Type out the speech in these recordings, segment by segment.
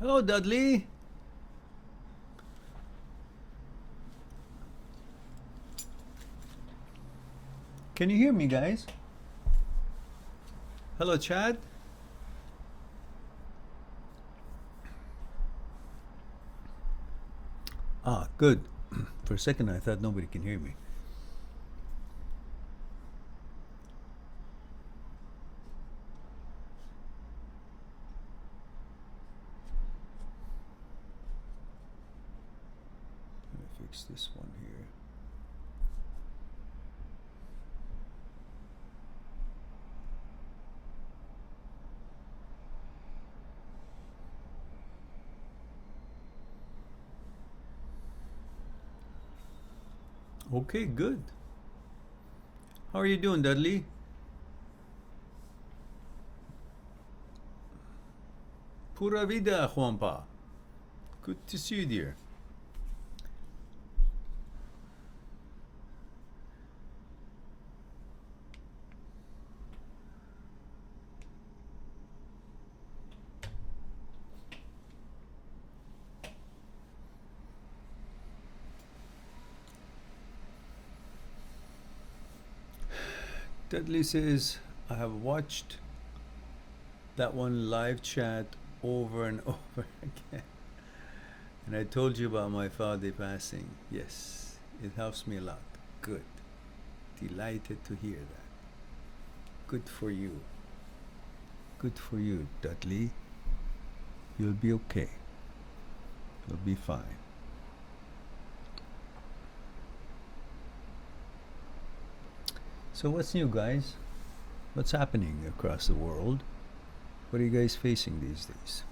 Hello, Dudley. Can you hear me, guys? Hello, Chad. Ah, good. For a second, I thought nobody can hear me. Let me fix this one here. Okay, good. How are you doing, Dudley? Pura vida, Juanpa. Good to see you, dear. Dudley says, I have watched that one live chat over and over again. And I told you about my father passing. Yes, it helps me a lot. Good. Delighted to hear that. Good for you. Good for you, Dudley. You'll be okay. You'll be fine. So what's new, guys? What's happening across the world? What are you guys facing these days?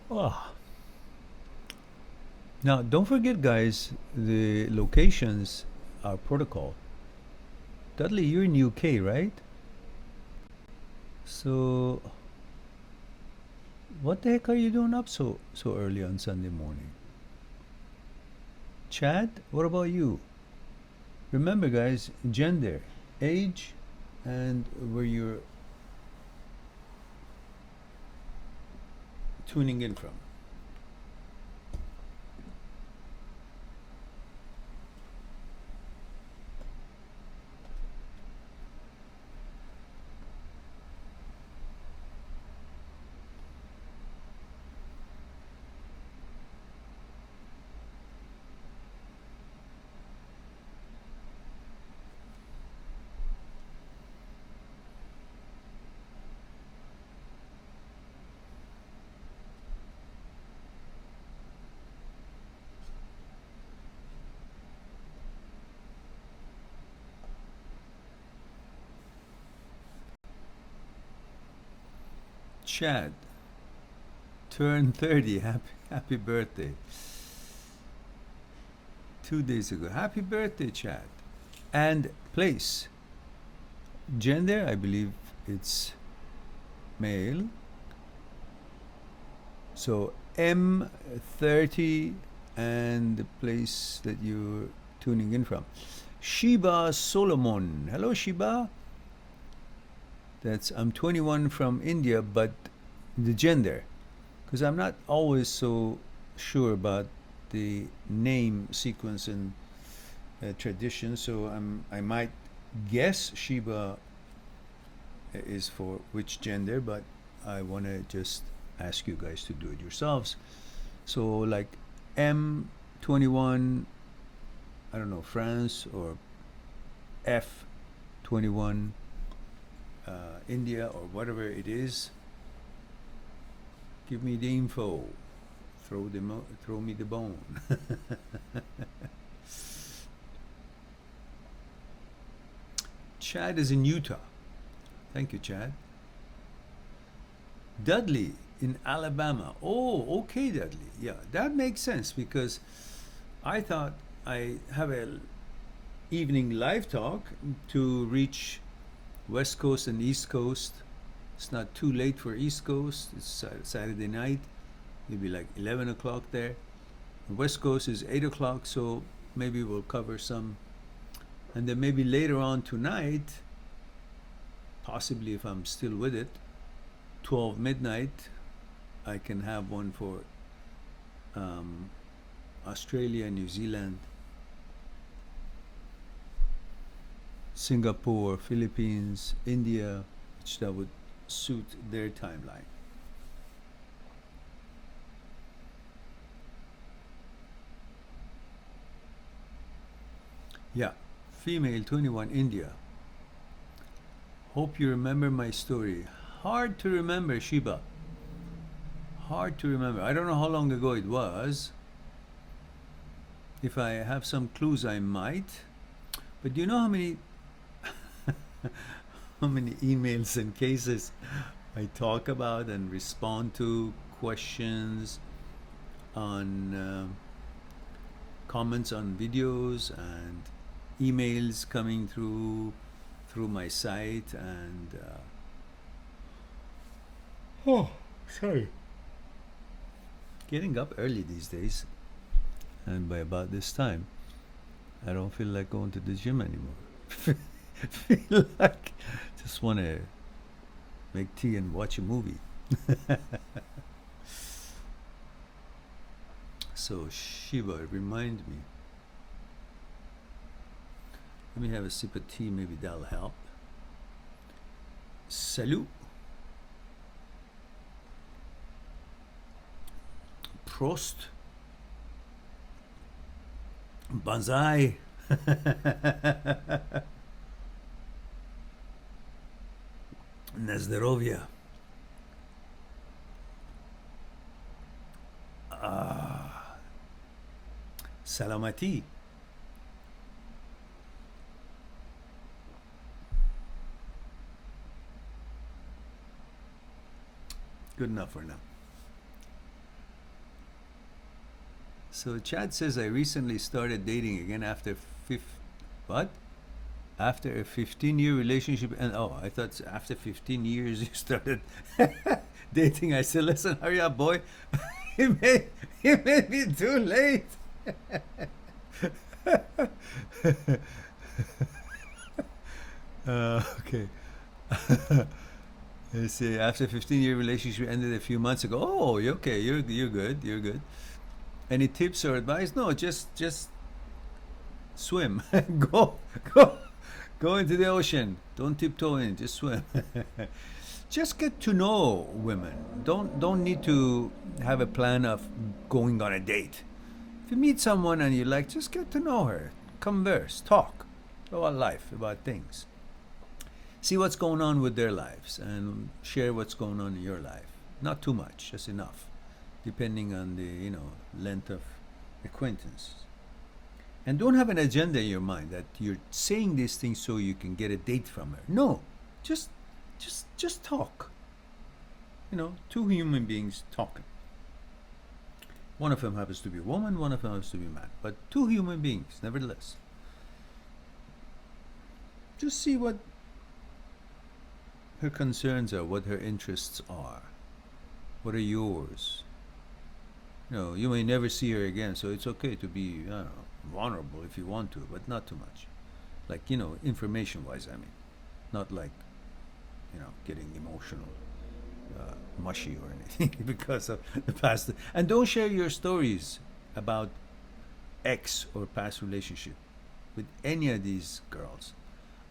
Oh. Now, don't forget, guys, the locations are protocol. Dudley, you're in UK, right? So, what the heck are you doing up so early on Sunday morning? Chad, what about you? Remember, guys, gender, age, and where you're tuning in from. Chad, turned 30. Happy birthday. 2 days ago. Happy birthday, Chad. And place. Gender, I believe it's male. So M30 and the place that you're tuning in from. Sheba Solomon. Hello, Sheba. I'm 21 from India, but the gender, because I'm not always so sure about the name sequence and tradition, so I might guess Sheba is for which gender, but I want to just ask you guys to do it yourselves. So like M21, I don't know, France, or F21, India, or whatever it is. Give me the info. Throw me the bone. Chad is in Utah. Thank you, Chad. Dudley in Alabama. Oh, okay, Dudley. Yeah, that makes sense, because I thought I have a evening live talk to reach West Coast and East Coast. It's not too late for East Coast. It's Saturday night. maybe like 11 o'clock there. West Coast is 8 o'clock, so maybe we'll cover some. And then maybe later on tonight, possibly if I'm still with it, 12 midnight, I can have one for Australia, New Zealand, Singapore, Philippines, India, which that would suit their timeline. Yeah, female 21, India. Hope you remember my story. Hard to remember, Shiba. Hard to remember. I don't know how long ago it was. If I have some clues, I might. But do you know how many how many emails and cases I talk about and respond to, questions on comments on videos and emails coming through my site, and oh, sorry, getting up early these days, and by about this time I don't feel like going to the gym anymore. Feel like just want to make tea and watch a movie. So Shiva, remind me. Let me have a sip of tea, maybe that'll help. Salut. Prost. Banzai. Nazdarovia. Salamati. Good enough for now. So Chad says, I recently started dating again after after a 15-year relationship. And oh, I thought after 15 years you started dating. I said, listen, hurry up, boy. it may be too late. Okay. They say after 15-year relationship ended a few months ago. Oh, okay, you're good. Any tips or advice? No, just swim. go into the ocean. Don't tiptoe in. Just swim. Just get to know women. Don't need to have a plan of going on a date. If you meet someone and you like, just get to know her. Converse, talk about life, about things. See what's going on with their lives and share what's going on in your life. Not too much, just enough, depending on the length of acquaintance. And don't have an agenda in your mind that you're saying these things so you can get a date from her. No, just talk. Two human beings talking. One of them happens to be a woman, one of them happens to be a man, but two human beings, nevertheless. Just see what her concerns are, what her interests are, what are yours. You may never see her again, so it's okay to be vulnerable if you want to, but not too much. Like, information-wise, I mean. Not like, getting emotional, mushy or anything because of the past. And don't share your stories about ex or past relationship with any of these girls.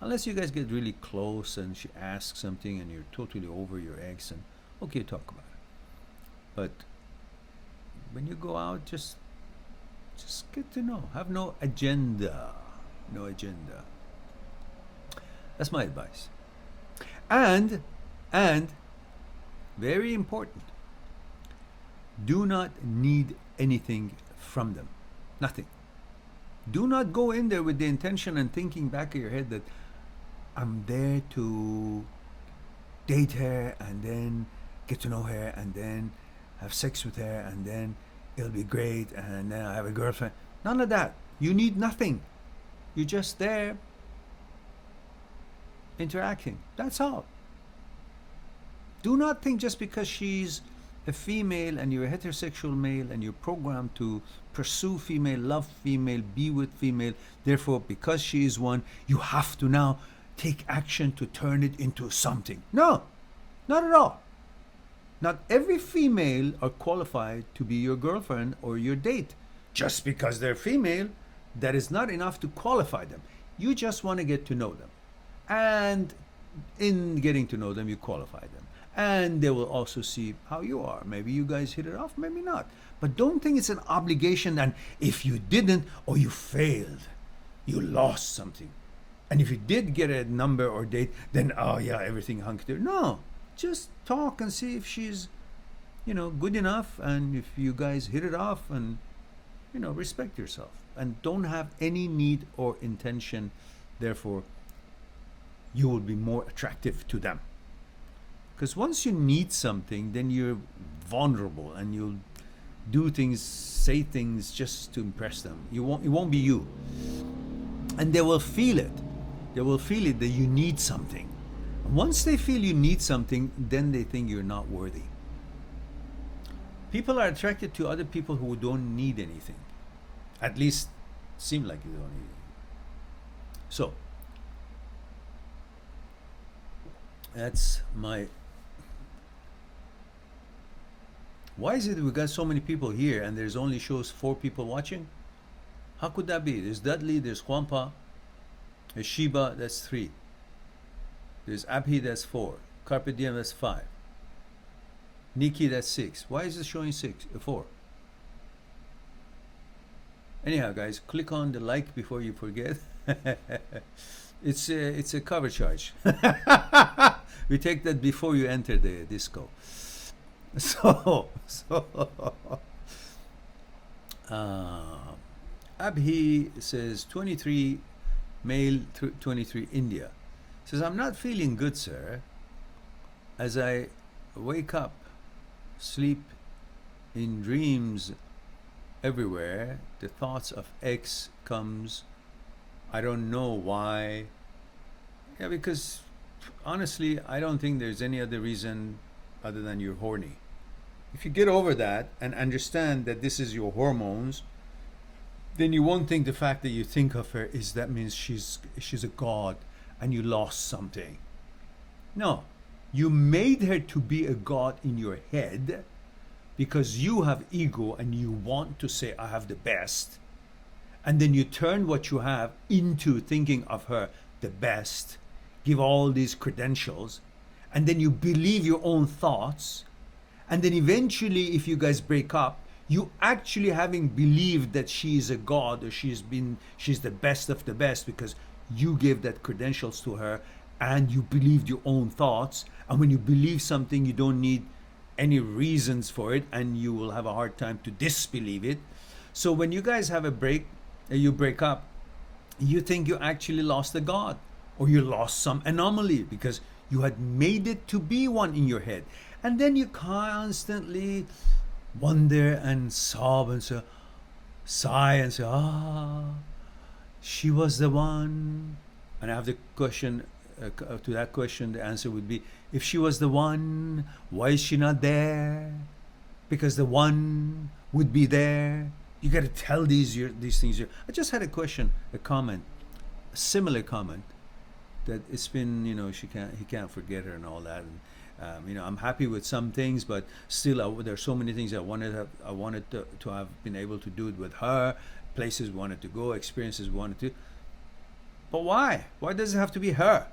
Unless you guys get really close and she asks something and you're totally over your ex, and okay, talk about it. But when you go out, just get to know. Have no agenda. No agenda. That's my advice. And very important, do not need anything from them. Nothing. Do not go in there with the intention and thinking back of your head that I'm there to date her and then get to know her and then have sex with her and then it'll be great and then I have a girlfriend. None of that. You need nothing. You're just there interacting. That's all. Do not think just because she's a female and you're a heterosexual male and you're programmed to pursue female, love female, be with female, therefore because she is one, you have to now take action to turn it into something. No, not at all. Not every female are qualified to be your girlfriend or your date. Just because they're female, that is not enough to qualify them. You just want to get to know them. And in getting to know them, you qualify them. And they will also see how you are. Maybe you guys hit it off, maybe not. But don't think it's an obligation, and if you didn't or you failed, you lost something. And if you did get a number or date, then oh yeah, everything hunky there. No, just talk and see if she's, good enough, and if you guys hit it off, and respect yourself and don't have any need or intention. Therefore, you will be more attractive to them. Because once you need something, then you're vulnerable and you'll do things, say things just to impress them. It won't be you. And they will feel it. They will feel it that you need something. Once they feel you need something, then they think you're not worthy. People are attracted to other people who don't need anything. At least seem like you don't need anything. So, that's my... Why is it we got so many people here and there's only shows 4 people watching? How could that be? There's Dudley, there's Juanpa, there's Shiba, that's 3. There's Abhi, that's 4. Carpe Diem, that's 5. Nikki, that's 6. Why is it showing 4? Anyhow, guys, click on the like before you forget. It's a cover charge. We take that before you enter the disco. Abhi says 23 male, 23 India. Says, I'm not feeling good, sir. As I wake up, sleep in dreams everywhere, the thoughts of X comes. I don't know why. Yeah, because honestly, I don't think there's any other reason other than you're horny. If you get over that and understand that this is your hormones, then you won't think the fact that you think of her is that means she's a god and you lost something. No, you made her to be a god in your head because you have ego and you want to say, I have the best. And then you turn what you have into thinking of her the best, give all these credentials, and then you believe your own thoughts. And then eventually, if you guys break up, you actually having believed that she is a god or she's the best of the best because you gave that credentials to her and you believed your own thoughts. And when you believe something, you don't need any reasons for it and you will have a hard time to disbelieve it. So when you guys have you break up, you think you actually lost a god or you lost some anomaly because you had made it to be one in your head. And then you constantly wonder and sob and sigh and say, she was the one. And I have the question, to that question, the answer would be, if she was the one, why is she not there? Because the one would be there. You got to tell these things. I just had a comment, a similar comment, that it's been, he can't forget her and all that. And, I'm happy with some things, but still, there are so many things I wanted to have been able to do it with her, places we wanted to go, experiences we wanted to. But why? Why does it have to be her?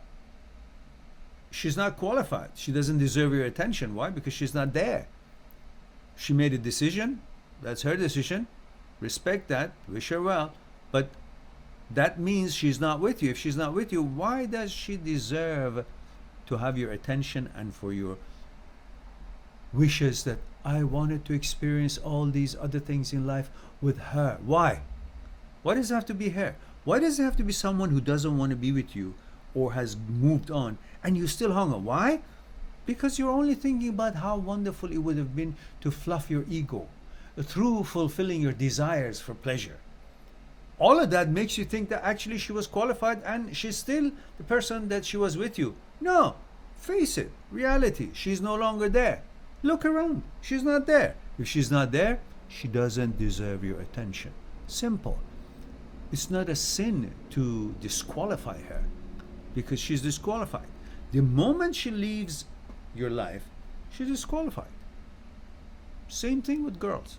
She's not qualified. She doesn't deserve your attention. Why? Because she's not there. She made a decision. That's her decision. Respect that. Wish her well. But that means she's not with you. If she's not with you, why does she deserve to have your attention and for your wishes that I wanted to experience all these other things in life with her? Why? Why does it have to be her? Why does it have to be someone who doesn't want to be with you or has moved on and you still hung on? Why? Because you're only thinking about how wonderful it would have been to fluff your ego through fulfilling your desires for pleasure. All of that makes you think that actually she was qualified and she's still the person that she was with you. No, face it, reality, she's no longer there. Look around. She's not there. If she's not there, she doesn't deserve your attention. Simple. It's not a sin to disqualify her because she's disqualified. The moment she leaves your life, she's disqualified. Same thing with girls.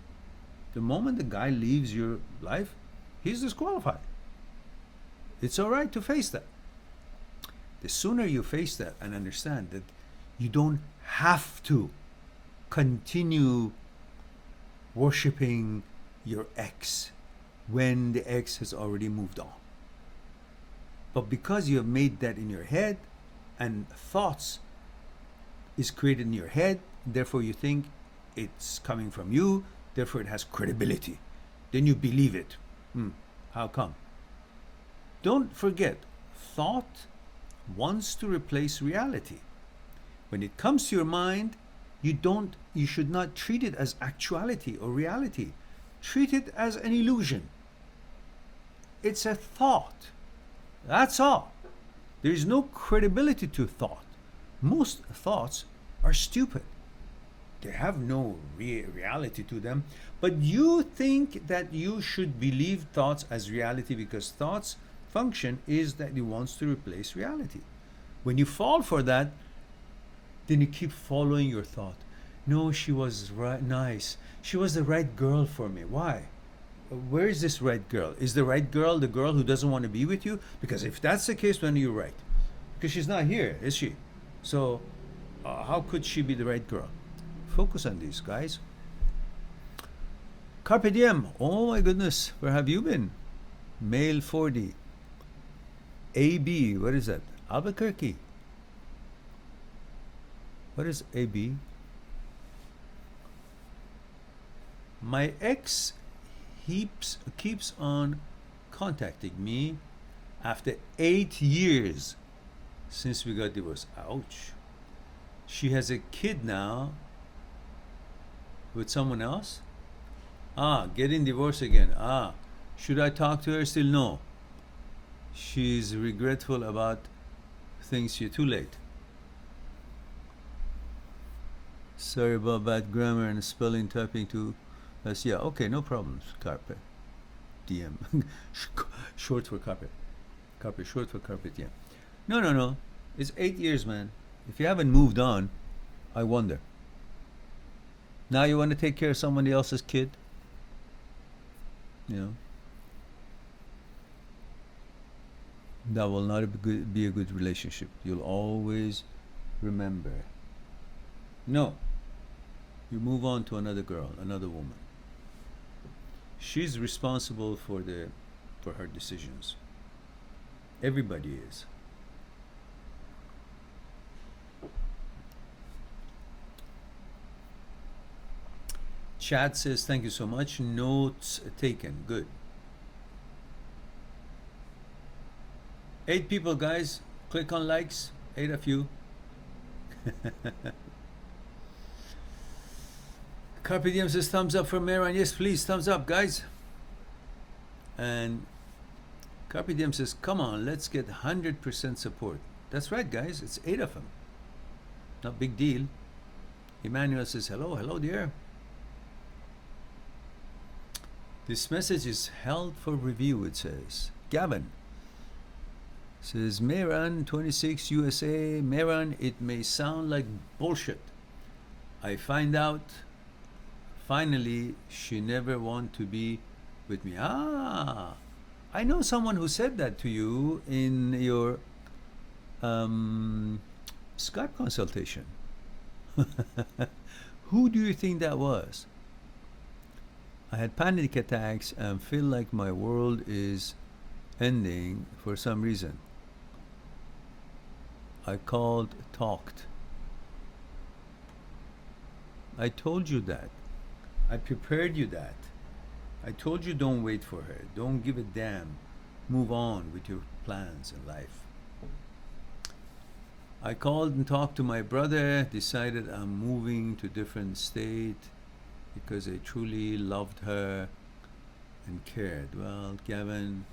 The moment the guy leaves your life, he's disqualified. It's all right to face that. The sooner you face that and understand that you don't have to continue worshiping your ex when the ex has already moved on. But because you have made that in your head and thoughts is created in your head, therefore you think it's coming from you, therefore it has credibility. Then you believe it. How come? Don't forget, thought wants to replace reality. When it comes to your mind, you should not treat it as actuality or reality. Treat it as an illusion. It's a thought. That's all. There is no credibility to thought. Most thoughts are stupid. They have no reality to them. But you think that you should believe thoughts as reality because thoughts function is that it wants to replace reality. When you fall for that, then you keep following your thought. No, she was nice. She was the right girl for me. Why? Where is this right girl? Is the right girl the girl who doesn't want to be with you? Because if that's the case, then you're right. Because she's not here, is she? So how could she be the right girl? Focus on these, guys. Carpe diem. Oh my goodness. Where have you been? Male 40. AB. What is that? Albuquerque. What is AB? My ex keeps on contacting me after 8 years since we got divorced. Ouch. She has a kid now with someone else. Getting divorced again. Should I talk to her? Still no. She's regretful about things. You're too late. Sorry about bad grammar and spelling, typing too. Yeah, okay, no problems. Carpe diem. Short for carpet. Carpe, short for carpet diem. No. It's 8 years, man. If you haven't moved on, I wonder. Now you want to take care of somebody else's kid? You know? That will not be a good relationship. You'll always remember. No. You move on to another girl, another woman. She's responsible for her decisions. Everybody is. Chad says, thank you so much. Notes taken. Good. 8 people, guys. Click on likes. 8 of you. Carpe Diem says, thumbs up for Mehran. Yes, please, thumbs up, guys. And Carpe Diem says, come on, let's get 100% support. That's right, guys. It's 8 of them. Not big deal. Emmanuel says, hello, dear. This message is held for review, it says. Gavin says, Mehran, 26, USA. Mehran, it may sound like bullshit. I find out, finally, she never want to be with me. I know someone who said that to you in your Skype consultation. Who do you think that was? I had panic attacks and feel like my world is ending for some reason. I called, talked. I told you that. I prepared you that. I told you don't wait for her. Don't give a damn. Move on with your plans in life. I called and talked to my brother, decided I'm moving to a different state because I truly loved her and cared. Well, Gavin,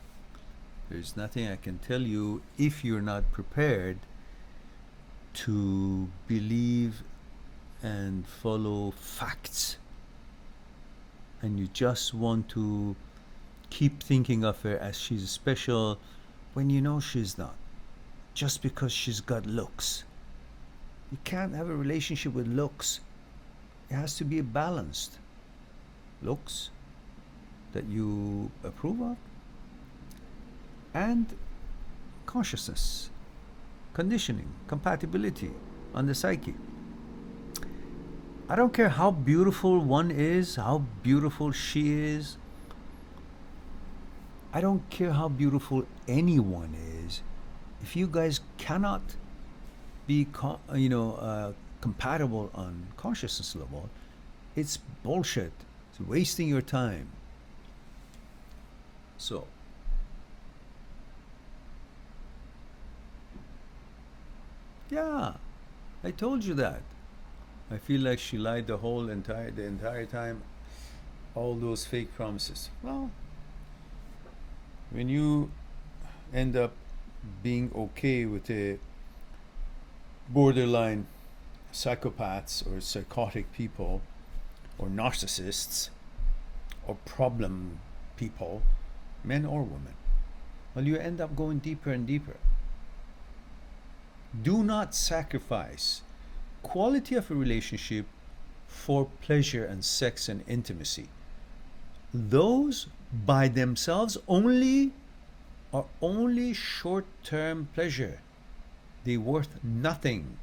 there's nothing I can tell you if you're not prepared to believe and follow facts, and you just want to keep thinking of her as she's special when you know she's not, just because she's got looks. You can't have a relationship with looks. It has to be balanced. Looks that you approve of, and consciousness, conditioning, compatibility on the psyche. I don't care how beautiful one is, how beautiful she is. I don't care how beautiful anyone is. If you guys cannot be, compatible on consciousness level, it's bullshit. It's wasting your time. So, yeah, I told you that. I feel like she lied the entire time. All those fake promises. Well, when you end up being okay with a borderline psychopaths or psychotic people or narcissists or problem people, men or women, well, you end up going deeper and deeper. Do not sacrifice quality of a relationship for pleasure and sex and intimacy. Those by themselves only are only short-term pleasure. They're worth nothing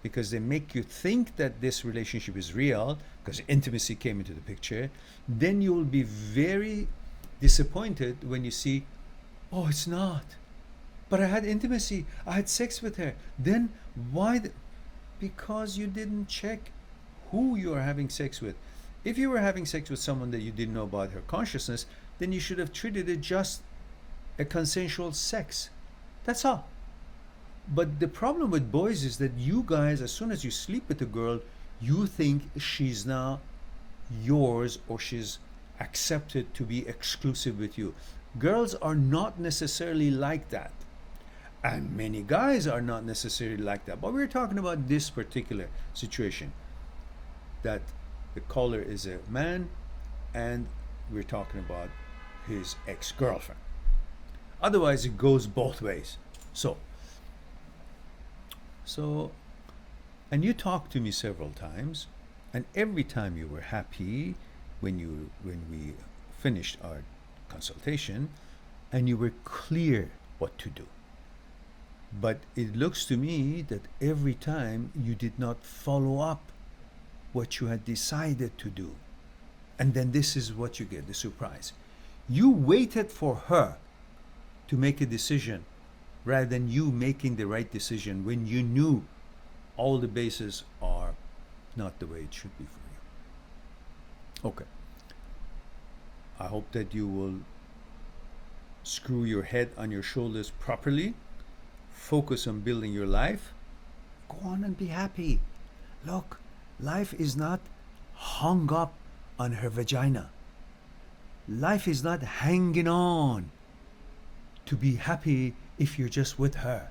because they make you think that this relationship is real because intimacy came into the picture. Then you will be very disappointed when you see, oh, it's not. But I had intimacy. I had sex with her. Then why? Because you didn't check who you are having sex with. If you were having sex with someone that you didn't know about her consciousness, then you should have treated it just a consensual sex. That's all. But the problem with boys is that you guys, as soon as you sleep with a girl, you think she's now yours or she's accepted to be exclusive with you. Girls are not necessarily like that. And many guys are not necessarily like that. But we're talking about this particular situation, that the caller is a man and we're talking about his ex-girlfriend. Otherwise, it goes both ways. So, and you talked to me several times, and every time you were happy when we finished our consultation, and you were clear what to do. But it looks to me that every time you did not follow up what you had decided to do. And then this is what you get, the surprise. You waited for her to make a decision rather than you making the right decision when you knew all the bases are not the way it should be for you. Okay. I hope that you will screw your head on your shoulders properly. Focus on building your life. Go on and be happy. Look, life is not hung up on her vagina. Life is not hanging on to be happy if you're just with her.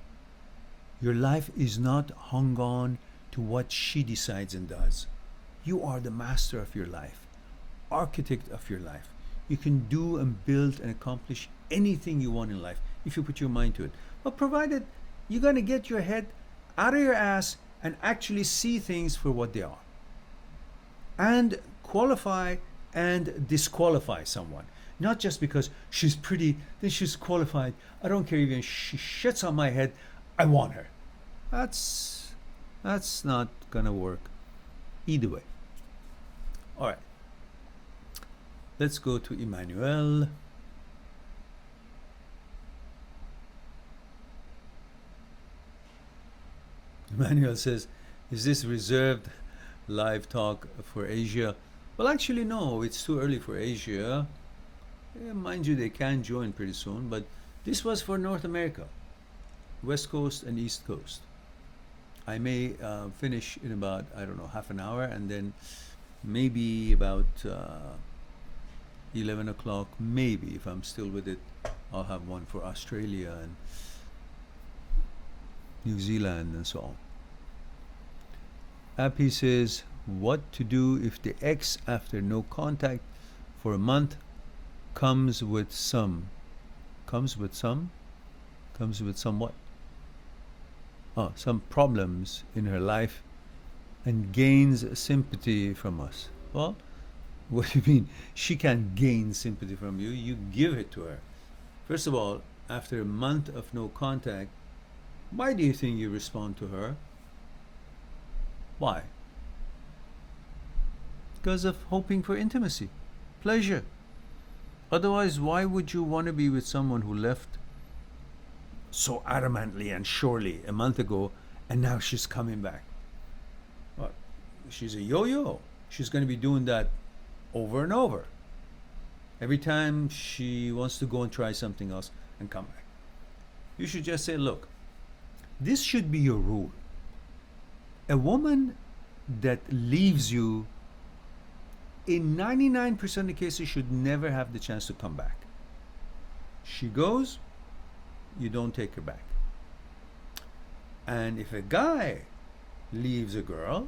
Your life is not hung on to what she decides and does. You are the master of your life, architect of your life. You can do and build and accomplish anything you want in life if you put your mind to it. But provided you're going to get your head out of your ass and actually see things for what they are. And qualify and disqualify someone. Not just because she's pretty, then she's qualified. I don't care even she shits on my head. I want her. That's not going to work either way. All right. Let's go to Emmanuel. Emmanuel says, is this reserved live talk for Asia? Well, actually, no, it's too early for Asia. Mind you, they can join pretty soon, but this was for North America, West Coast and East Coast. I may finish in about, I don't know, half an hour, and then maybe about 11 o'clock, maybe, if I'm still with it, I'll have one for Australia and New Zealand and so on. Appy says, what to do if the ex, after no contact for a month, comes with some what? Oh, some problems in her life and gains sympathy from us. Well, what do you mean? She can't gain sympathy from you. You give it to her. First of all, after a month of no contact, why do you think you respond to her? Why? Because of hoping for intimacy, pleasure. Otherwise, why would you want to be with someone who left so adamantly and surely a month ago and now she's coming back? What? She's a yo-yo. She's going to be doing that over and over. Every time she wants to go and try something else and come back. You should just say, look, this should be your rule. A woman that leaves you, in 99% of the cases, should never have the chance to come back. She goes, you don't take her back. And if a guy leaves a girl,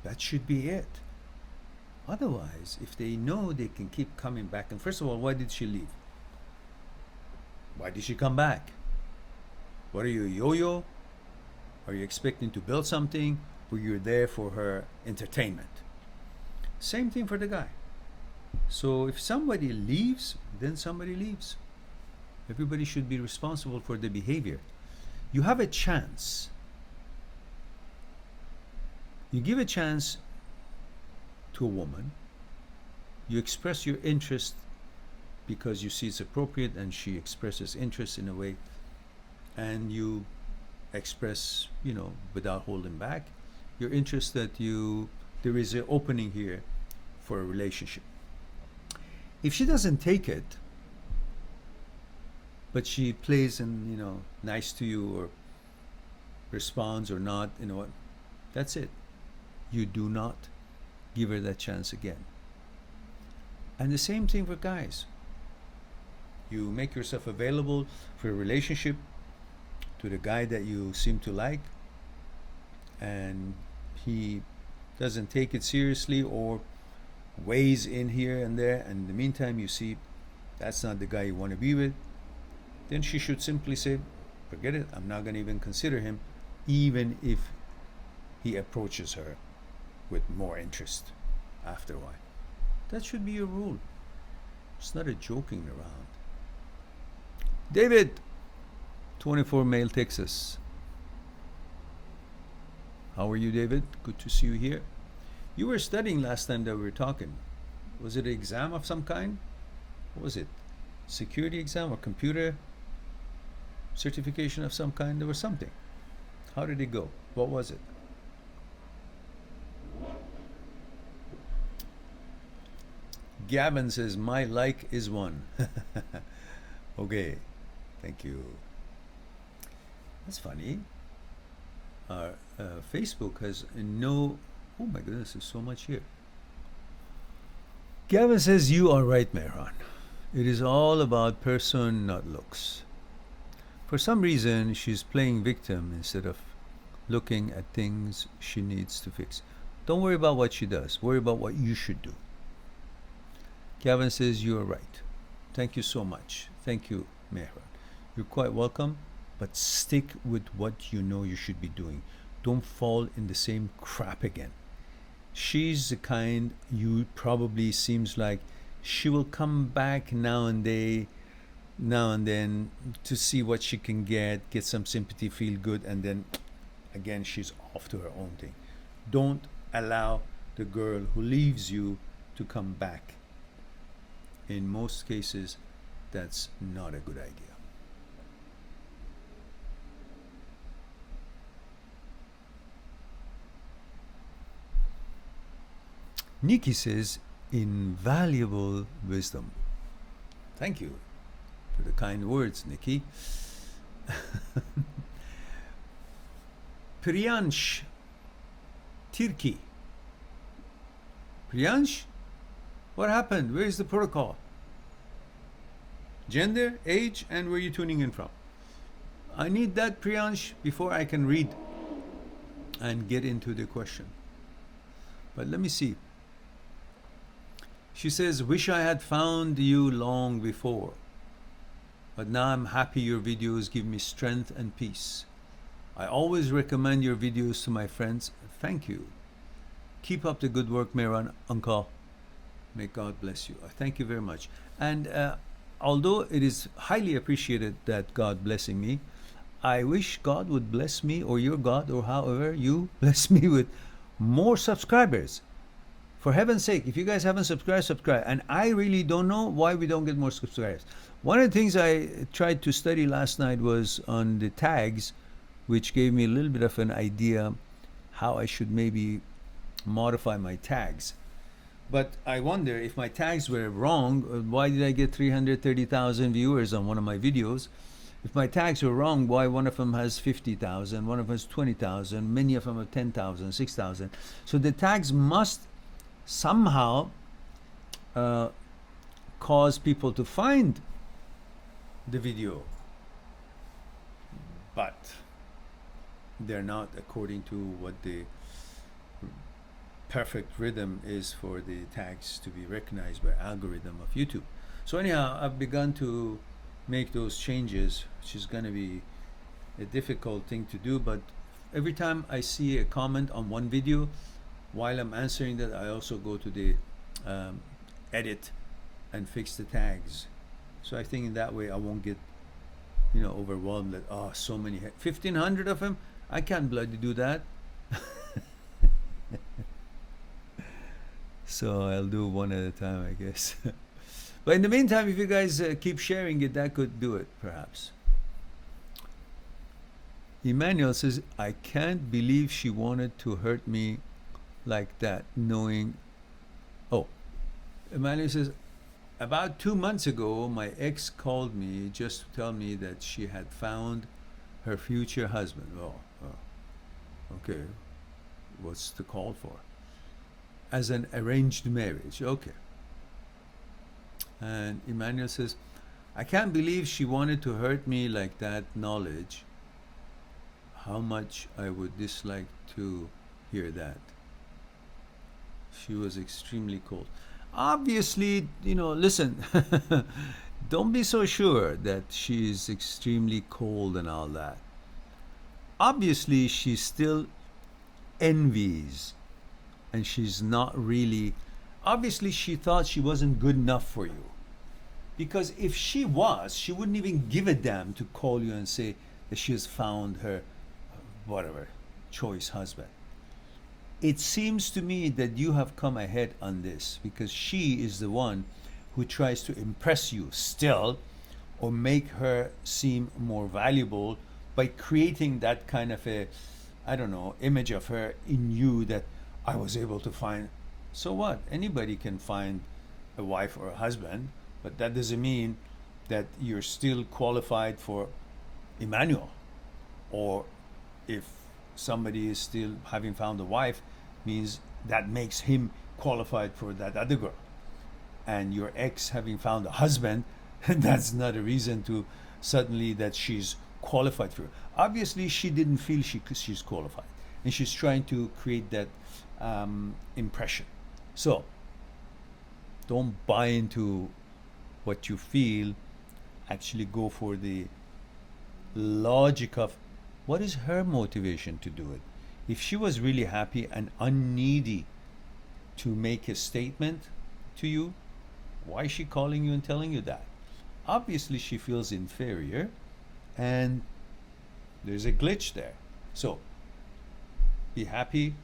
that should be it. Otherwise, if they know they can keep coming back, and first of all, why did she leave? Why did she come back? What are you, a yo-yo? Are you expecting to build something, or you're there for her entertainment? Same thing for the guy. So if somebody leaves, then somebody leaves. Everybody should be responsible for the behavior. You have a chance. You give a chance to a woman. You express your interest because you see it's appropriate, and she expresses interest in a way, and you express, without holding back, your interest that there is an opening here for a relationship. If she doesn't take it, but she plays and nice to you, or responds or not, what? That's it. You do not give her that chance again. And the same thing for guys. You make yourself available for a relationship to the guy that you seem to like, and he doesn't take it seriously or weighs in here and there, and in the meantime you see that's not the guy you want to be with, then she should simply say, forget it, I'm not going to even consider him, even if he approaches her with more interest after a while. That should be your rule. It's not a joking around. David, 24 Male, Texas. How are you, David? Good to see you here. You were studying last time that we were talking. Was it an exam of some kind? What was it? Security exam or computer certification of some kind? There was something. How did it go? What was it? Gavin says, my like is one. Okay. Thank you. That's funny. Our Facebook has no... Oh my goodness, there's so much here. Gavin says, you are right, Mehran. It is all about person, not looks. For some reason, she's playing victim instead of looking at things she needs to fix. Don't worry about what she does. Worry about what you should do. Gavin says, you are right. Thank you so much. Thank you, Mehran. You're quite welcome, but stick with what you know you should be doing. Don't fall in the same crap again. She's the kind you probably seems like she will come back now and then to see what she can get some sympathy, feel good, and then again she's off to her own thing. Don't allow the girl who leaves you to come back. In most cases, that's not a good idea. Nikki says, invaluable wisdom. Thank you for the kind words, Nikki. Priyansh Tirki. Priyansh? What happened? Where is the protocol? Gender, age, and where are you tuning in from? I need that, Priyansh, before I can read and get into the question. But let me see. She says, wish I had found you long before, but now I'm happy your videos give me strength and peace. I always recommend your videos to my friends. Thank you. Keep up the good work, Mehran, Uncle. May God bless you. Thank you very much. And although it is highly appreciated that God blessing me, I wish God would bless me, or your God, or however you bless me, with more subscribers. For heaven's sake, if you guys haven't subscribed, subscribe. And I really don't know why we don't get more subscribers. One of the things I tried to study last night was on the tags, which gave me a little bit of an idea how I should maybe modify my tags. But I wonder if my tags were wrong, why did I get 330,000 viewers on one of my videos? If my tags were wrong, why one of them has 50,000, one of them has 20,000, many of them have 10,000, 6,000. So the tags must somehow cause people to find the video, but they're not according to what the perfect rhythm is for the tags to be recognized by algorithm of YouTube. So anyhow, I've begun to make those changes, which is going to be a difficult thing to do, but every time I see a comment on one video, while I'm answering that, I also go to the edit and fix the tags. So I think in that way I won't get, overwhelmed that, oh, so many, 1,500 of them, I can't bloody do that. So I'll do one at a time, I guess. But in the meantime, if you guys keep sharing it, that could do it, perhaps. Emmanuel says, I can't believe she wanted to hurt me like that, knowing. Oh, Emmanuel says, about 2 months ago, my ex called me just to tell me that she had found her future husband. Oh, okay. What's the call for? As an arranged marriage. Okay. And Emmanuel says, I can't believe she wanted to hurt me like that, knowledge how much I would dislike to hear that. She was extremely cold. Obviously, listen, don't be so sure that she's extremely cold and all that. Obviously, she still envies, and she's not really. Obviously, she thought she wasn't good enough for you. Because if she was, she wouldn't even give a damn to call you and say that she has found her, whatever, choice husband. It seems to me that you have come ahead on this, because she is the one who tries to impress you still, or make her seem more valuable by creating that kind of a, image of her in you that I was able to find. So what? Anybody can find a wife or a husband, but that doesn't mean that you're still qualified for Emmanuel. Or if somebody is still having found a wife, means that makes him qualified for that other girl. And your ex having found a husband, that's not a reason to suddenly that she's qualified for you. Obviously, she didn't feel she's qualified, and she's trying to create that impression. So don't buy into what you feel. Actually go for the logic of what is her motivation to do it. If she was really happy and unneedy to make a statement to you, why is she calling you and telling you that? Obviously she feels inferior, and there's a glitch there. So be happy,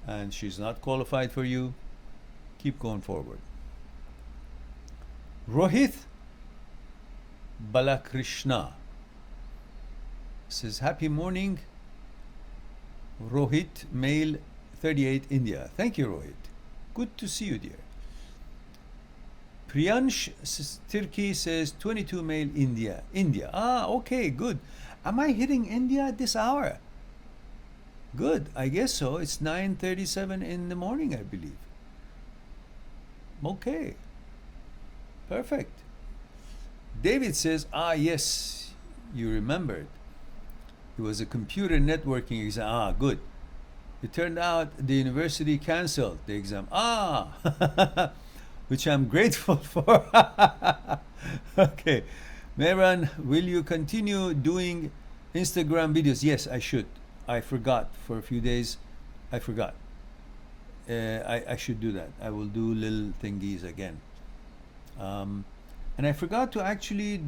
and she's not qualified for you. Keep going forward. Rohit Balakrishna says, happy morning, Rohit, male, 38, India. Thank you, Rohit. Good to see you, dear. Priyansh Turkey says, 22, male, India. India. Ah, okay, good. Am I hitting India at this hour? Good, I guess so. It's 9:37 in the morning, I believe. Okay. Perfect. David says, yes, you remembered. It was a computer networking exam. Ah, good. It turned out the university canceled the exam. Ah, which I'm grateful for. Okay. Mehran, will you continue doing Instagram videos? Yes, I should. I forgot for a few days. I forgot. I should do that. I will do little thingies again. And I forgot to actually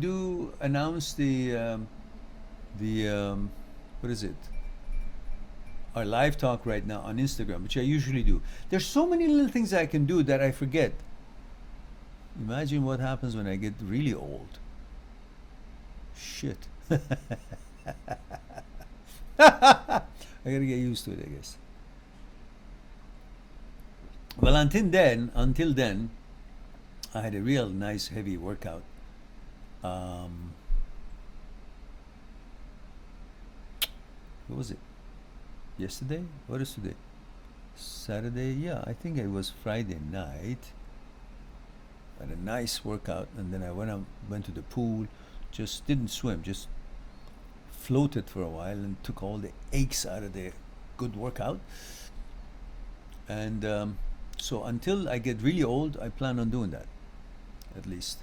announce the what is it? Our live talk right now on Instagram, which I usually do. There's so many little things I can do that I forget. Imagine what happens when I get really old. Shit. I gotta get used to it, I guess. Well, until then, I had a real nice heavy workout. What was it? Yesterday? What is today? Saturday? Yeah, I think it was Friday night. I had a nice workout, and then I went to the pool. Just didn't swim, just floated for a while and took all the aches out of the good workout. And so until I get really old, I plan on doing that, at least.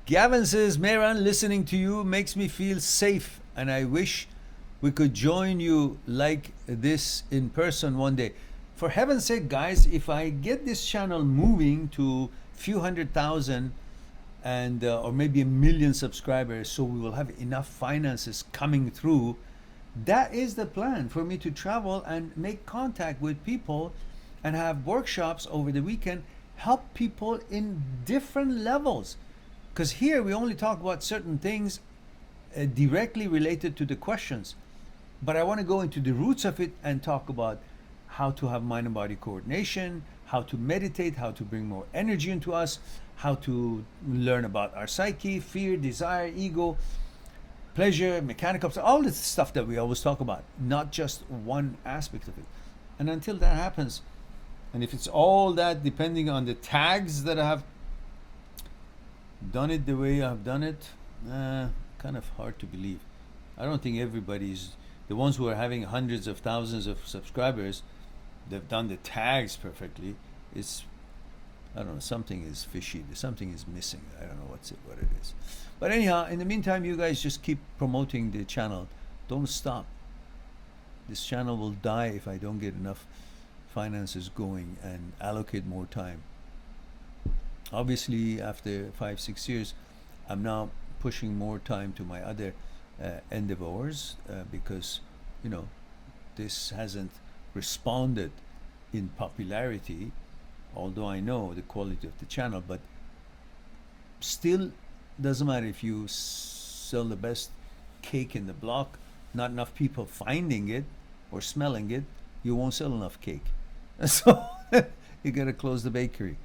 Gavin says, Mehran, listening to you makes me feel safe, and I wish we could join you like this in person one day. For heaven's sake, guys, if I get this channel moving to few 100,000 and or maybe 1 million subscribers, so we will have enough finances coming through, that is the plan, for me to travel and make contact with people and have workshops over the weekend, help people in different levels. Because here we only talk about certain things directly related to the questions, but I want to go into the roots of it and talk about how to have mind and body coordination, how to meditate, how to bring more energy into us, how to learn about our psyche, fear, desire, ego, pleasure, mechanical, all this stuff that we always talk about, not just one aspect of it. And until that happens, and if it's all that depending on the tags that I have done it the way I've done it, kind of hard to believe. I don't think everybody's, the ones who are having hundreds of thousands of subscribers, they've done the tags perfectly. It's, I don't know, something is fishy, something is missing. I don't know what it is. But anyhow, in the meantime, you guys just keep promoting the channel. Don't stop. This channel will die if I don't get enough finances going and allocate more time. Obviously, after 5-6 years, I'm now pushing more time to my other endeavors because, you know, this hasn't responded in popularity, although I know the quality of the channel, but still doesn't matter if you sell the best cake in the block, not enough people finding it or smelling it, you won't sell enough cake. So you gotta close the bakery.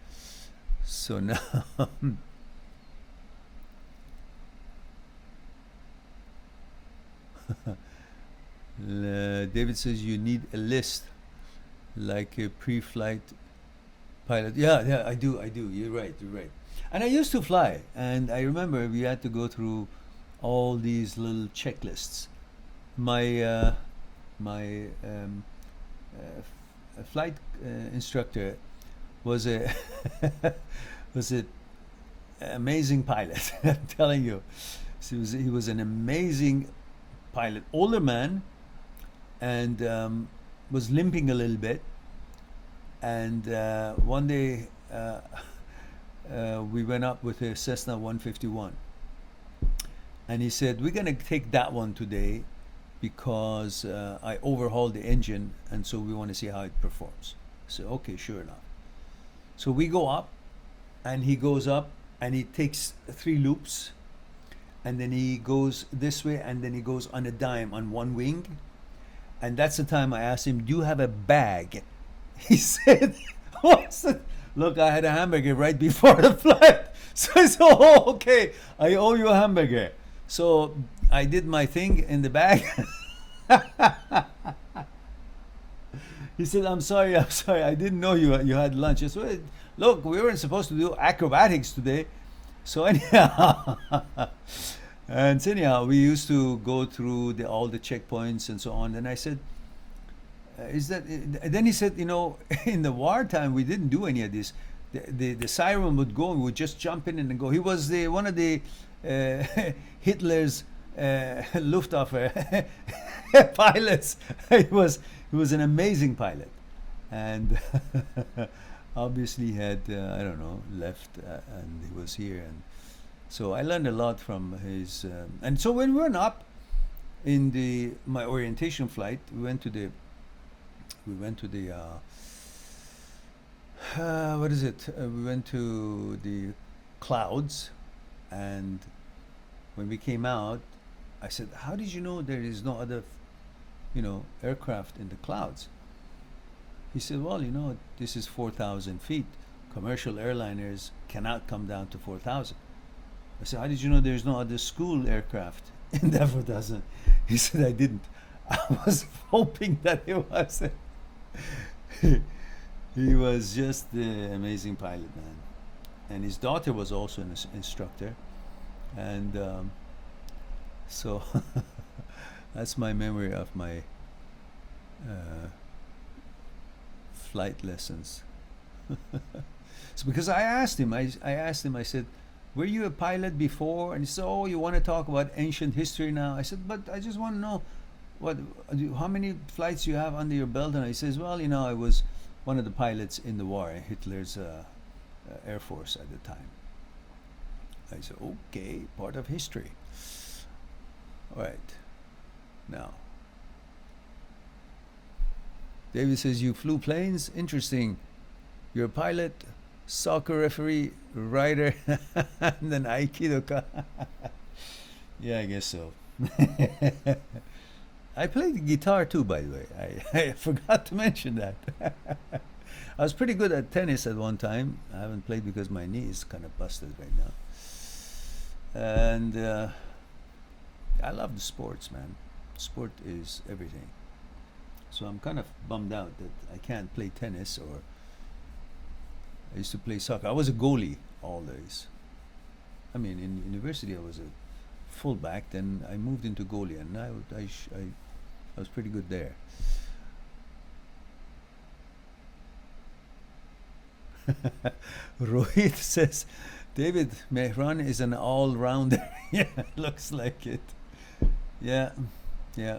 So now David says you need a list like a pre-flight pilot. Yeah, I do. You're right. And I used to fly, and I remember we had to go through all these little checklists. My flight instructor was a was an amazing pilot. I'm telling you, he was an amazing pilot, older man, and was limping a little bit. And one day we went up with a Cessna 151, and he said, we're gonna take that one today because I overhauled the engine, and so we want to see how it performs. So okay, sure enough. So we go up, and he goes up, and he takes 3 loops, and then he goes this way, and then he goes on a dime on one wing. And that's the time I asked him, do you have a bag? He said, what's it? Look, I had a hamburger right before the flight. So I said, oh, okay, I owe you a hamburger. So I did my thing in the bag. He said, I'm sorry, I didn't know you had lunch. I said, look, we weren't supposed to do acrobatics today. So anyhow, And so anyhow, we used to go through all the checkpoints and so on. And I said, is that? Then he said, in the wartime we didn't do any of this. The siren would go and we would just jump in and go. He was one of the Hitler's Luftwaffe pilots. He was an amazing pilot, and obviously had I don't know, left, and he was here, and so I learned a lot from his. And so when we went up in my orientation flight, we went to the what is it? We went to the clouds, and when we came out, I said, "How did you know there is no other, aircraft in the clouds?" He said, "Well, this is 4,000 feet. Commercial airliners cannot come down to 4,000." I said, "How did you know there's no other school aircraft in that 4,000?" He said, "I didn't. I was hoping that it was." He was just the amazing pilot, man. And his daughter was also an instructor. And so that's my memory of my flight lessons. So because I asked him, I said, "Were you a pilot before?" And he said, "Oh, you want to talk about ancient history now?" I said, "But I just want to know how many flights you have under your belt." And he says, "Well, I was one of the pilots in the war, Hitler's Air Force at the time." I said, "Okay, part of history." All right. Now, David says, "You flew planes? Interesting. You're a pilot, soccer referee, writer, and an Aikido." Yeah, I guess so. I played the guitar too, by the way. I forgot to mention that. I was pretty good at tennis at one time. I haven't played because my knee is kind of busted right now. And I love the sports, man. Sport is everything. So I'm kind of bummed out that I can't play tennis, or I used to play soccer. I was a goalie all days. I mean, in university I was a fullback, then I moved into goalie, and I was pretty good there. Rohit says, "David, Mehran is an all-rounder." Yeah, looks like it. Yeah, yeah,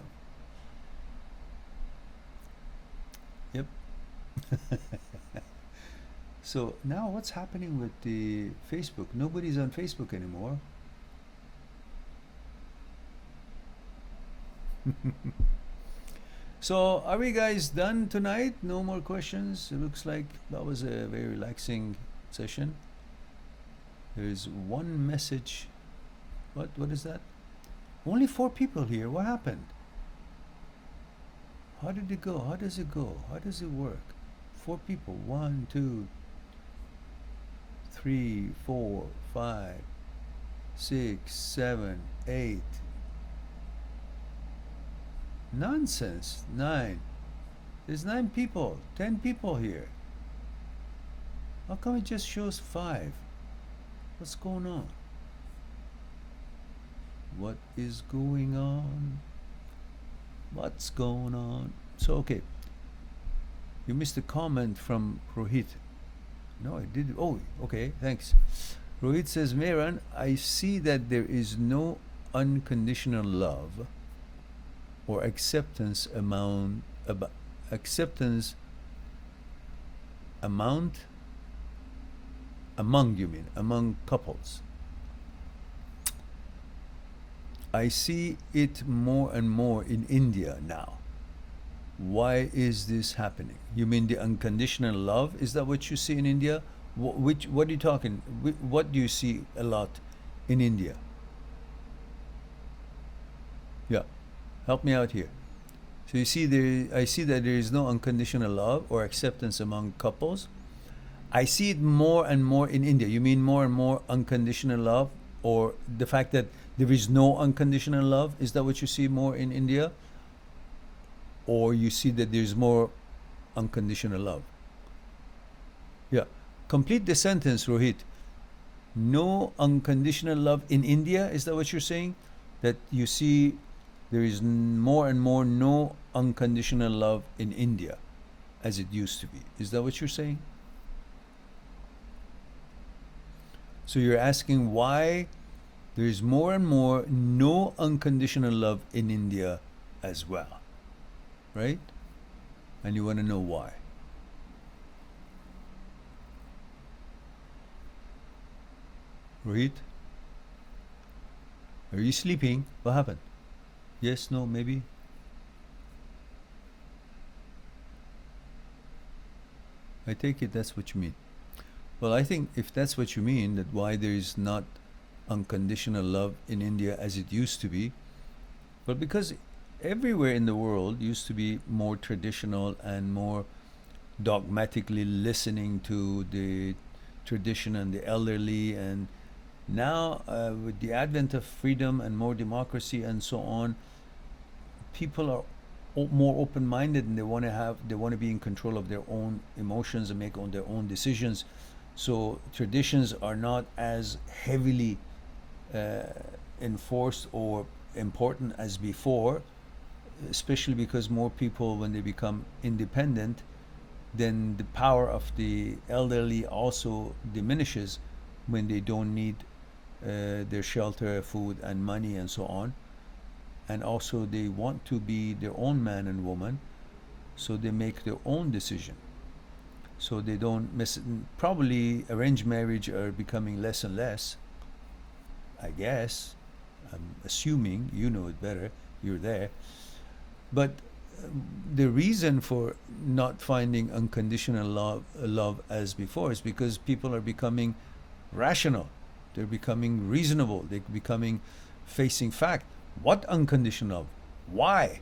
yep. So now what's happening with the Facebook? Nobody's on Facebook anymore. So are we guys done tonight? No more questions? It looks like that was a very relaxing session. There is one message. What is that? Only 4 people here. What happened? How did it go? How does it go? How does it work? 4 people. 1, 2, 3, 4, 5, 6, 7, 8. Nonsense. 9. There's 9 people. 10 people here. How come it just shows 5? What's going on? What is going on? What's going on? So, okay. You missed a comment from Rohit. No, I did. Oh, okay. Thanks. Rohit says, "Mehran, I see that there is no unconditional love or acceptance acceptance among couples. I see it more and more in India now. Why is this happening?" You mean the unconditional love? Is that what you see in India? What are you talking? What do you see a lot in India? Yeah, help me out here. So you see I see that there is no unconditional love or acceptance among couples. I see it more and more in India. You mean more and more unconditional love, or the fact that there is no unconditional love? Is that what you see more in India? Or you see that there's more unconditional love? Yeah. Complete the sentence, Rohit. no unconditional love in India. Is that what you're saying? That you see there is more and more no unconditional love in India as it used to be. Is that what you're saying? So you're asking why there is more and more no unconditional love in India as well, right? And you want to know why. Rohit? Are you sleeping? What happened? Yes, no, maybe? I take it that's what you mean. Well, I think if that's what you mean, that why there is not unconditional love in India as it used to be, well, because everywhere in the world used to be more traditional and more dogmatically listening to the tradition and the elderly, and now with the advent of freedom and more democracy and so on, people are more open-minded, and they want to be in control of their own emotions and make their own decisions. So traditions are not as heavily enforced or important as before, especially because more people, when they become independent, then the power of the elderly also diminishes when they don't need their shelter, food, and money, and so on. And also, they want to be their own man and woman, so they make their own decision. So they don't miss. Probably arranged marriage are becoming less and less, I guess. I'm assuming you know it better. You're there. But the reason for not finding unconditional love as before is because people are becoming rational. They're becoming reasonable. They're becoming facing fact. What unconditional love? Why?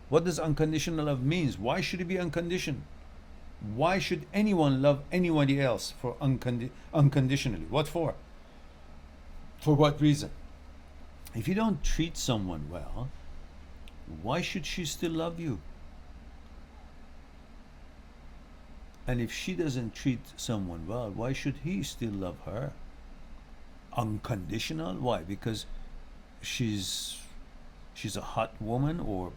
What does unconditional love means? Why should it be unconditioned? Why should anyone love anybody else for unconditionally? What for? For what reason? If you don't treat someone well, why should she still love you? And if she doesn't treat someone well, why should he still love her? Unconditional? Why? Because she's a hot woman, or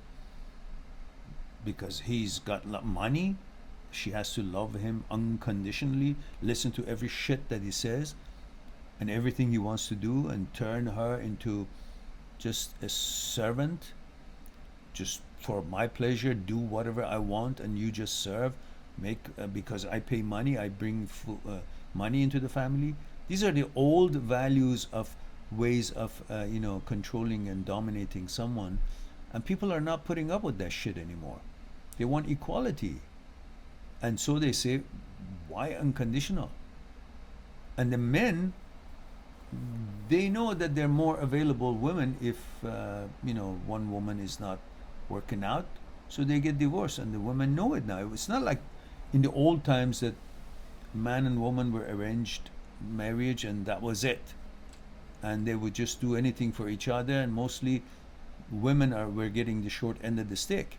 because he's got money, she has to love him unconditionally, listen to every shit that he says and everything he wants to do, and turn her into just a servant, just for my pleasure, do whatever I want, and you just serve, make because I pay money, I bring money into the family. These are the old values of ways of controlling and dominating someone, and people are not putting up with that shit anymore. They want equality, and so they say, why unconditional? And the men, they know that they're more available women if one woman is not working out, so they get divorced, and the women know it now. It's not like in the old times that man and woman were arranged marriage and that was it, and they would just do anything for each other, and mostly women were getting the short end of the stick.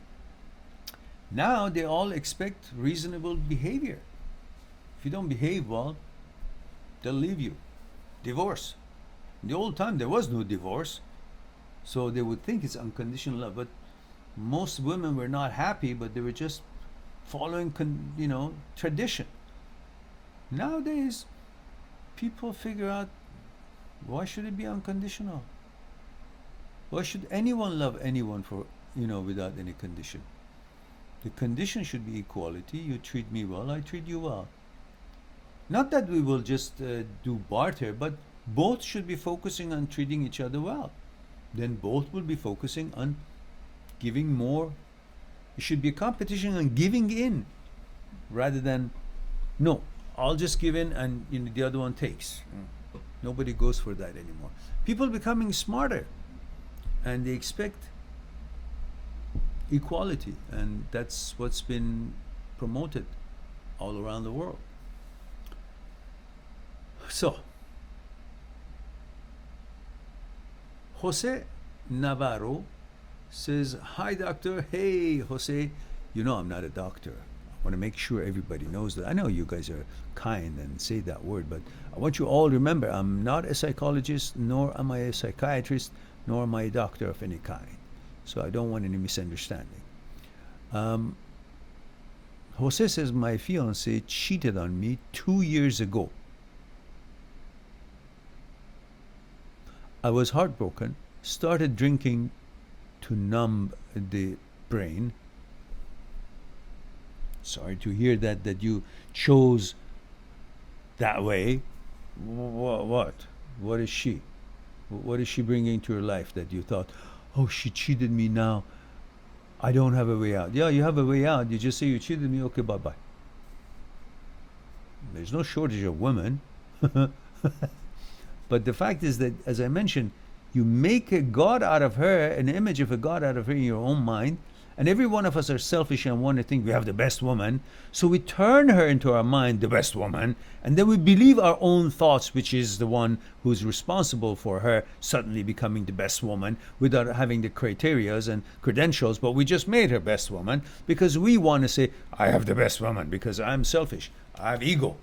Now they all expect reasonable behavior. If you don't behave well, they'll leave you. Divorce. In the old time there was no divorce, so they would think it's unconditional love, but most women were not happy, but they were just following tradition. Nowadays people figure out, why should it be unconditional? Why should anyone love anyone for without any condition? The condition should be equality. You treat me well, I treat you well. Not that we will just do barter, but both should be focusing on treating each other well. Then both will be focusing on giving more. It should be a competition on giving in, rather than, no, I'll just give in and the other one takes. Nobody goes for that anymore. People becoming smarter, and they expect equality, and that's what's been promoted all around the world. So, Jose Navarro says, hi doctor. Hey Jose, I'm not a doctor. I want to make sure everybody knows that. I know you guys are kind and say that word, but I want you all to remember I'm not a psychologist, nor am I a psychiatrist, nor am I a doctor of any kind. So I don't want any misunderstanding. Jose says my fiance cheated on me 2 years ago. I was heartbroken, started drinking to numb the brain. Sorry to hear that you chose that way. What? What is she? What is she bringing to your life that you thought, oh, she cheated me now, I don't have a way out? Yeah, you have a way out. You just say you cheated me, okay, bye-bye. There's no shortage of women. But the fact is that, as I mentioned, you make a God out of her, an image of a God out of her in your own mind. And every one of us are selfish and want to think we have the best woman. So we turn her into our mind, the best woman, and then we believe our own thoughts, which is the one who's responsible for her suddenly becoming the best woman without having the criterias and credentials. But we just made her best woman because we want to say, I have the best woman because I'm selfish. I have ego.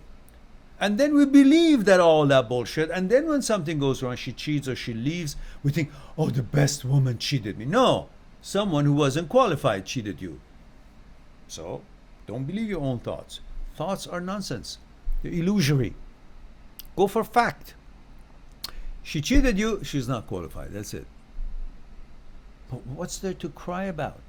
And then we believe that all that bullshit. And then when something goes wrong, she cheats or she leaves, we think, oh, the best woman cheated me. No. Someone who wasn't qualified cheated you. So, don't believe your own thoughts. Thoughts are nonsense. They're illusory. Go for fact. She cheated you, she's not qualified. That's it. But what's there to cry about?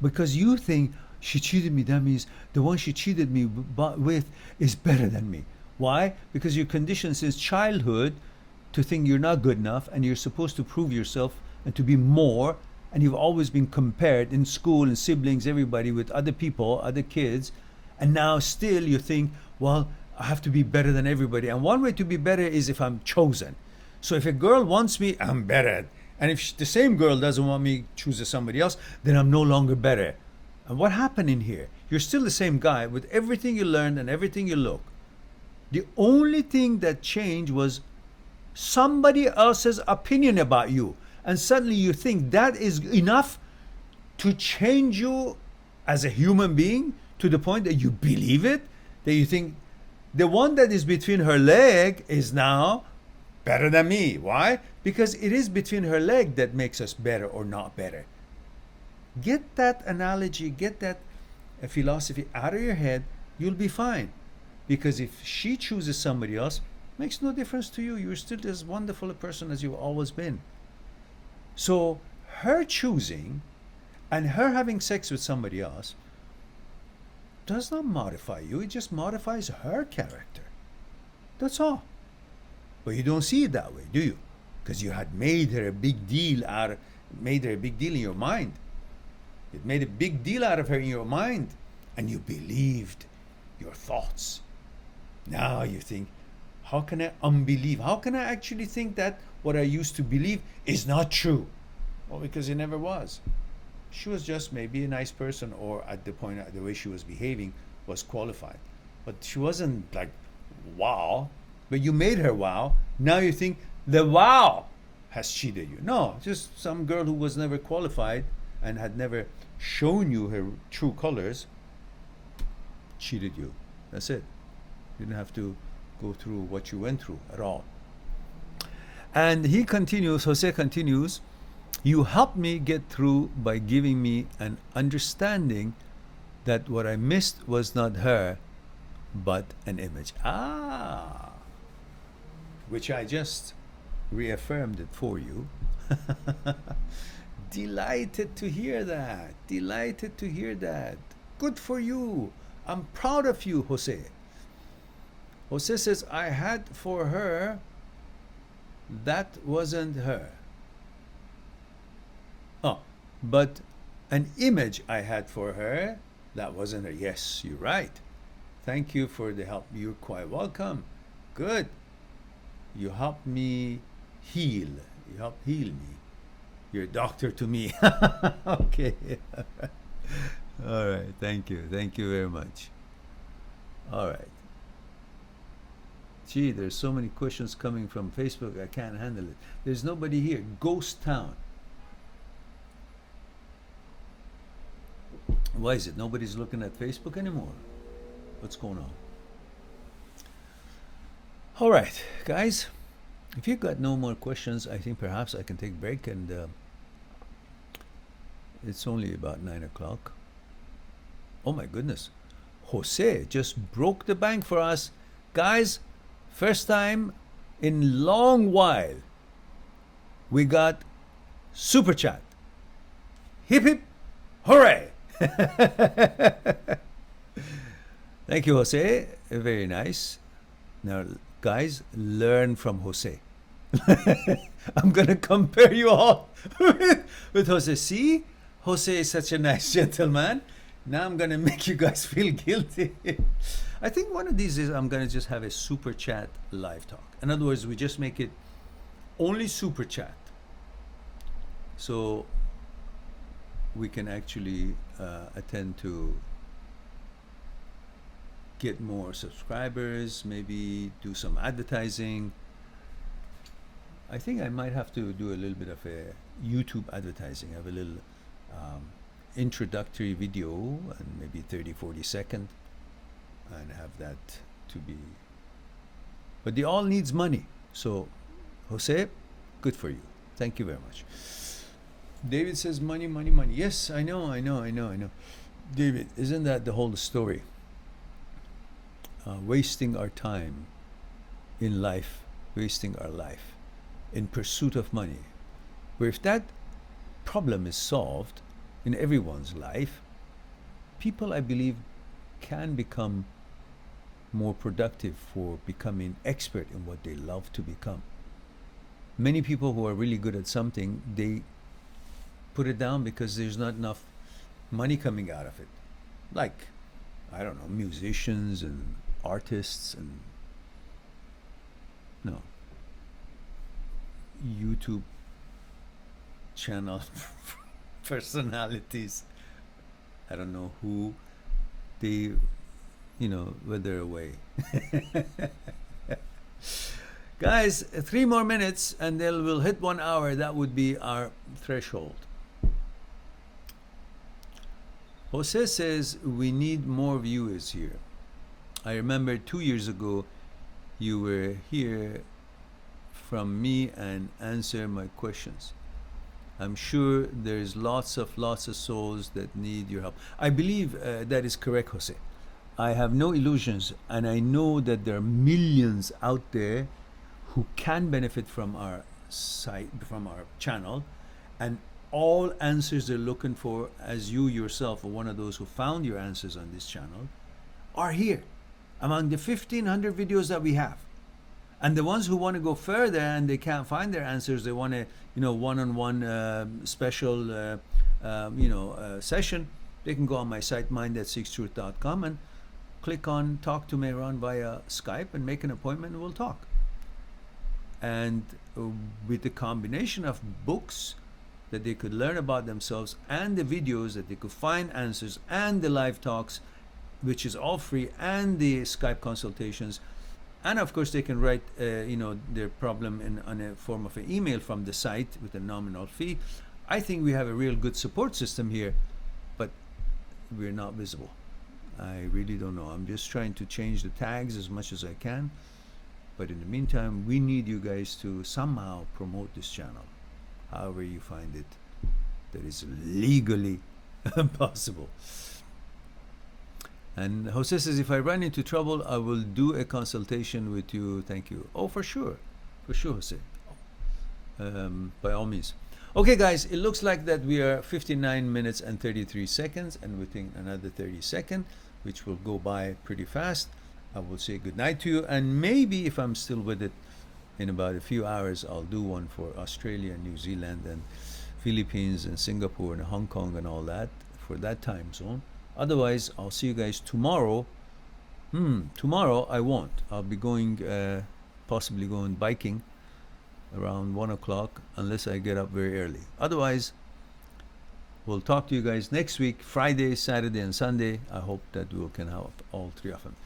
Because you think she cheated me, that means the one she cheated me with is better than me. Why? Because you're conditioned since childhood to think you're not good enough and you're supposed to prove yourself and to be more, and you've always been compared in school and siblings, everybody, with other people, other kids, and now still you think, well, I have to be better than everybody. And one way to be better is if I'm chosen. So if a girl wants me, I'm better. And if the same girl doesn't want me, chooses somebody else, then I'm no longer better. And what happened in here? You're still the same guy with everything you learned and everything you look. The only thing that changed was somebody else's opinion about you. And suddenly you think that is enough to change you as a human being to the point that you believe it, that you think the one that is between her leg is now better than me. Why? Because it is between her leg that makes us better or not better. Get that analogy, get that philosophy out of your head, you'll be fine. Because if she chooses somebody else, it makes no difference to you. You're still as wonderful a person as you've always been. So her choosing and her having sex with somebody else does not modify you. It just modifies her character. That's all. But you don't see it that way, do you? Because you had made her a big deal in your mind. It made a big deal out of her in your mind, and you believed your thoughts. Now you think, how can I unbelieve? How can I actually think that what I used to believe is not true? Well, because it never was. She was just maybe a nice person, or at the point, the way she was behaving was qualified. But she wasn't like, wow. But you made her wow. Now you think the wow has cheated you. No, just some girl who was never qualified and had never shown you her true colors cheated you. That's it. You didn't have to go through what you went through at all. And he continues, Jose continues, you helped me get through by giving me an understanding that what I missed was not her, but an image. Which I just reaffirmed it for you. Delighted to hear that. Delighted to hear that. Good for you. I'm proud of you, Jose. Jose says, I had for her, that wasn't her. Oh, but an image I had for her, that wasn't her. Yes, you're right. Thank you for the help. You're quite welcome. Good. You helped me heal. You helped heal me. You're a doctor to me. Okay. All right. Thank you. Thank you very much. All right. Gee, there's so many questions coming from Facebook. I can't handle it. There's nobody here. Ghost town. Why is it nobody's looking at Facebook anymore? What's going on? All right, guys. If you've got no more questions, I think perhaps I can take a break, and it's only about 9 o'clock. Oh my goodness. Jose just broke the bank for us. Guys, first time in long while we got super chat. Hip hip hooray. Thank you, Jose. Very nice. Now, guys, learn from Jose. I'm going to compare you all with Jose. See, Jose is such a nice gentleman. Now I'm going to make you guys feel guilty. I think one of these is I'm going to just have a super chat live talk. In other words, we just make it only super chat. So we can actually attend to get more subscribers, maybe do some advertising. I think I might have to do a little bit of a YouTube advertising. Have a little introductory video, and maybe 30-40 second, and have that to be, but they all needs money. So Jose, good for you. Thank you very much. David says money, money, money. Yes, I know. David, isn't that the whole story? Wasting our time in life, wasting our life in pursuit of money. Where if that problem is solved in everyone's life, people, I believe, can become more productive for becoming expert in what they love to become. Many people who are really good at something, they put it down because there's not enough money coming out of it. Like, I don't know, musicians and artists and YouTube channel personalities. I don't know who they, wither away. Guys, 3 more minutes and then we'll hit 1 hour. That would be our threshold. Jose says we need more viewers here. I remember 2 years ago you were here from me and answer my questions. I'm sure there's lots of souls that need your help. I believe that is correct, Jose. I have no illusions, and I know that there are millions out there who can benefit from our site, from our channel, and all answers they're looking for, as you yourself are one of those who found your answers on this channel, are here among the 1,500 videos that we have. And the ones who want to go further and they can't find their answers, they want a one-on-one special session, they can go on my site mind@6truth.com and click on talk to Mehran via Skype and make an appointment and we'll talk. And with the combination of books that they could learn about themselves and the videos that they could find answers and the live talks, which is all free, and the Skype consultations, and of course they can write their problem on a form of an email from the site with a nominal fee. I think we have a real good support system here, but we're not visible. I really don't know. I'm just trying to change the tags as much as I can, but in the meantime we need you guys to somehow promote this channel, however you find it that is legally possible. And Jose says, if I run into trouble, I will do a consultation with you. Thank you. Oh, for sure, Jose. By all means. Okay, guys, it looks like that we are 59 minutes and 33 seconds, and within another 30 seconds, which will go by pretty fast, I will say goodnight to you. And maybe if I'm still with it in about a few hours, I'll do one for Australia, New Zealand, and Philippines, and Singapore, and Hong Kong, and all that for that time zone. Otherwise, I'll see you guys tomorrow. Tomorrow I won't. I'll be going, possibly going biking around 1 o'clock, unless I get up very early. Otherwise, we'll talk to you guys next week, Friday, Saturday, and Sunday. I hope that we can have all 3 of them.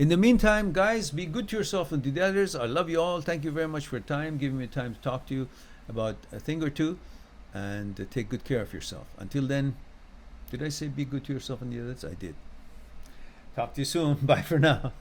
In the meantime, guys, be good to yourself and to the others. I love you all. Thank you very much for your time, giving me time to talk to you about a thing or two, and take good care of yourself. Until then, Did I say be good to yourself and the others? I did. Talk to you soon. Bye for now.